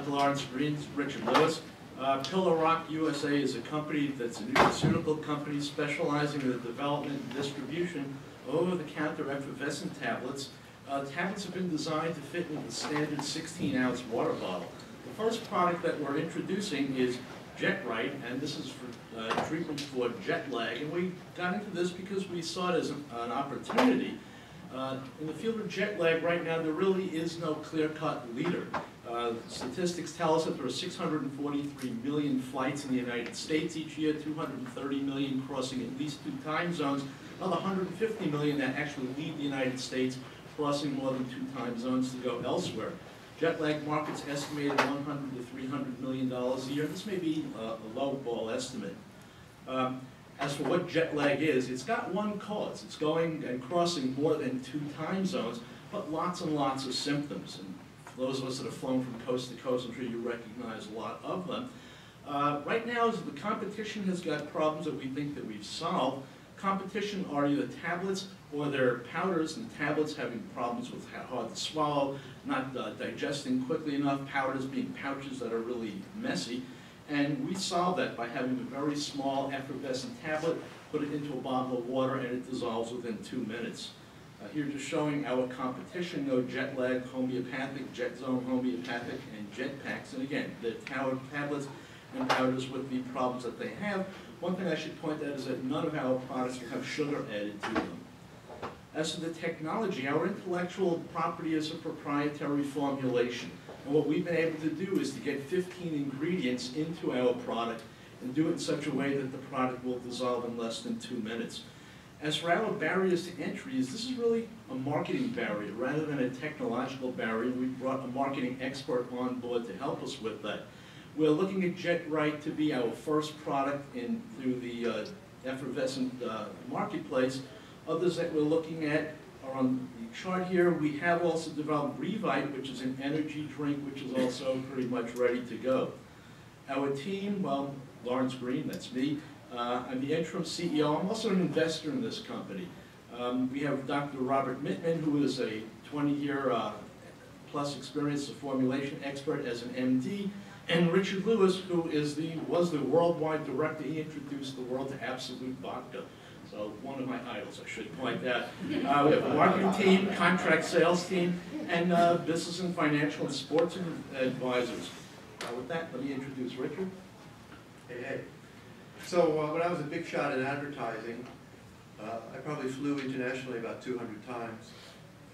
Dr. Lawrence Green, Richard Lewis. Pillar Rock USA is a company that's a nutraceutical company specializing in the development and distribution of over-the-counter effervescent tablets. Tablets have been designed to fit in the standard 16-ounce water bottle. The first product that we're introducing is JetRight, and this is for treatment for jet lag. And we got into this because we saw it as an opportunity. In the field of jet lag right now, there really is no clear-cut leader. Statistics tell us that there are 643 million flights in the United States each year, 230 million crossing at least 2 time zones, another 150 million that actually leave the United States, crossing more than 2 time zones to go elsewhere. Jet lag market's estimated $100 to $300 million a year. This may be a low ball estimate. As for what jet lag is, it's got one cause. It's going and crossing more than 2 time zones, but lots and lots of symptoms. And for those of us that have flown from coast to coast, I'm sure you recognize a lot of them. Right now, the competition has got problems that we think that we've solved. Competition are either tablets or they're powders, and tablets having problems with hard to swallow, not digesting quickly enough, powders being pouches that are really messy. And we solve that by having a very small effervescent tablet, put it into a bottle of water, and it dissolves within 2 minutes. Here just showing our competition, Jet Lag homeopathic, Jet Zone homeopathic, and Jetpaks. And again, the tablets and powders with the problems that they have. One thing I should point out is that none of our products will have sugar added to them. As to the technology, our intellectual property is a proprietary formulation. And what we've been able to do is to get 15 ingredients into our product and do it in such a way that the product will dissolve in less than 2 minutes. As for our barriers to entries, this is really a marketing barrier rather than a technological barrier. We brought a marketing expert on board to help us with that. We're looking at JetRight to be our first product through the effervescent marketplace. Others that we're looking at are on the chart here. We have also developed Revite, which is an energy drink, which is also pretty much ready to go. Our team, well, Lawrence Green, that's me. I'm the interim CEO. I'm also an investor in this company. We have Dr. Robert Mittman, who is a 20-year plus experience, a formulation expert as an MD, and Richard Lewis, who was the worldwide director. He introduced the world to Absolute Vodka. So one of my idols, I should point out. We have a marketing team, contract sales team, and business and financial and sports advisors. With that, let me introduce Richard. Hey. So when I was a big shot in advertising, I probably flew internationally about 200 times,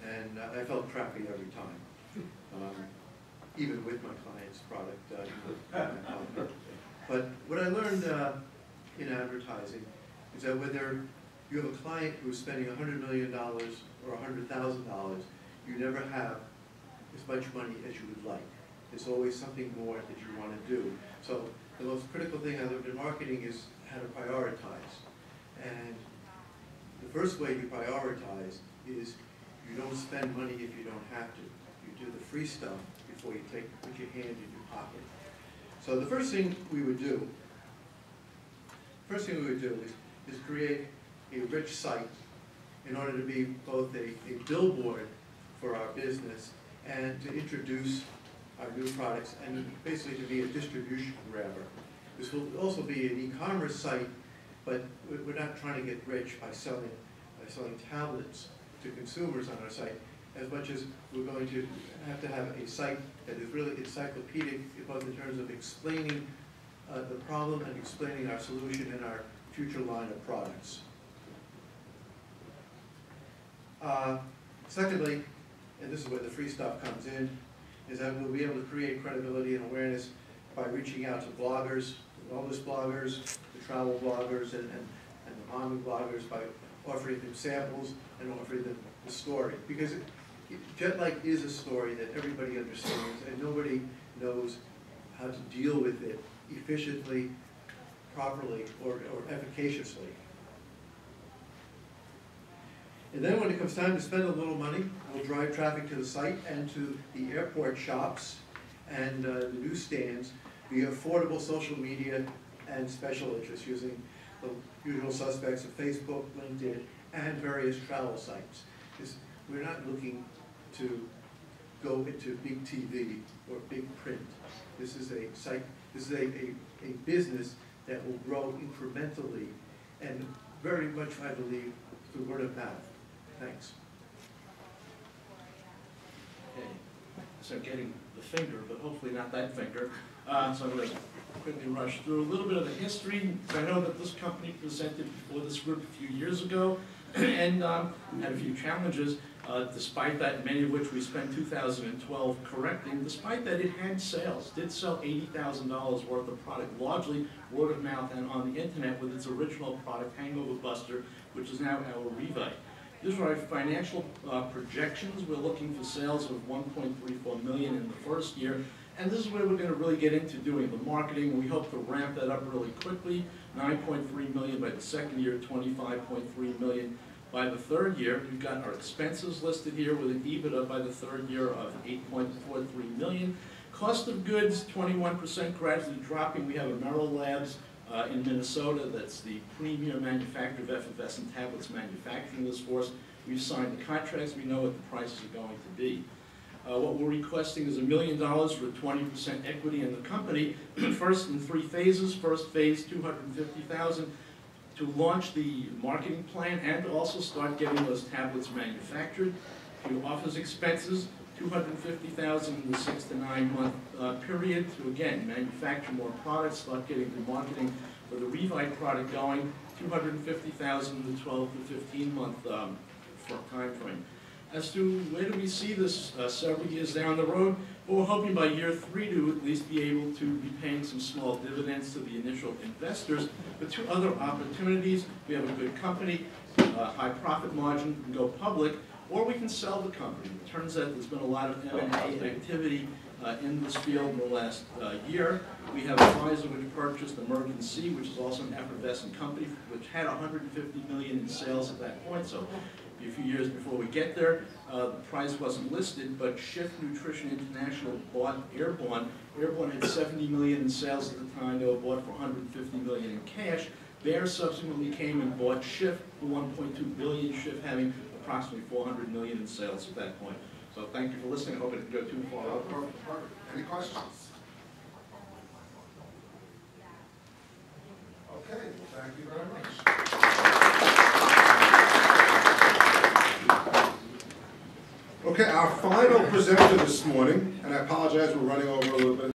and I felt crappy every time, even with my client's product. But what I learned in advertising is that whether you have a client who's spending $100 million or $100,000, you never have as much money as you would like. There's always something more that you want to do. So the most critical thing I learned in marketing is how to prioritize. And the first way you prioritize is you don't spend money if you don't have to. You do the free stuff before you put your hand in your pocket. So the first thing we would do is create a rich site in order to be both a billboard for our business and to introduce our new products and basically to be a distribution grabber. This will also be an e-commerce site, but we're not trying to get rich by selling tablets to consumers on our site, as much as we're going to have a site that is really encyclopedic, both in terms of explaining the problem and explaining our solution and our future line of products. Secondly, and this is where the free stuff comes in, is that we'll be able to create credibility and awareness by reaching out to bloggers, wellness bloggers, the travel bloggers, and the mommy bloggers by offering them samples and offering them the story. Because jet lag is a story that everybody understands, and nobody knows how to deal with it efficiently, properly, or efficaciously. And then when it comes time to spend a little money, we'll drive traffic to the site and to the airport shops and the newsstands via affordable social media and special interests using the usual suspects of Facebook, LinkedIn, and various travel sites. We're not looking to go into big TV or big print. This is a business that will grow incrementally and very much, I believe, through word of mouth. Thanks. Okay, so I'm getting the finger, but hopefully not that finger. So I'm going to quickly rush through a little bit of the history. I know that this company presented before this group a few years ago and had a few challenges. Despite that, many of which we spent 2012 correcting, despite that it had sales, did sell $80,000 worth of product, largely word of mouth and on the internet with its original product, Hangover Buster, which is now our Revite. These are our financial projections. We're looking for sales of $1.34 million in the first year, and this is where we're going to really get into doing the marketing. We hope to ramp that up really quickly, $9.3 million by the second year, $25.3 million by the third year. We've got our expenses listed here with an EBITDA by the third year of $8.43 million. Cost of goods, 21% gradually dropping. We have a Merrill Labs in Minnesota that's the premier manufacturer of effervescent tablets manufacturing this for us. We've signed the contracts. We know what the prices are going to be. What we're requesting is $1 million for 20% equity in the company. First in 3 phases. First phase, $250,000. To launch the marketing plan and to also start getting those tablets manufactured. To office expenses, $250,000 in the 6 to 9 month period to again manufacture more products, start getting the marketing for the Revite product going. $250,000 in the 12 to 15 month time frame. As to where do we see this several years down the road, well, we're hoping by year 3 to at least be able to be paying some small dividends to the initial investors. But 2 other opportunities: we have a good company, high profit margin, we can go public, or we can sell the company. It turns out there's been a lot of M&A activity in this field in the last year. We have Pfizer, which purchased Emergen-C, which is also an effervescent company, which had $150 million in sales at that point. So a few years before we get there, the price wasn't listed, but Shift Nutrition International bought Airborne. Airborne had $70 million in sales at the time. They were bought for $150 million in cash. Bayer subsequently came and bought Shift for $1.2 billion, Shift having approximately $400 million in sales at that point. So thank you for listening. I hope it didn't go too far. Perfect. Any questions? Okay, well, thank you very much. Okay, our final presenter this morning, and I apologize, we're running over a little bit.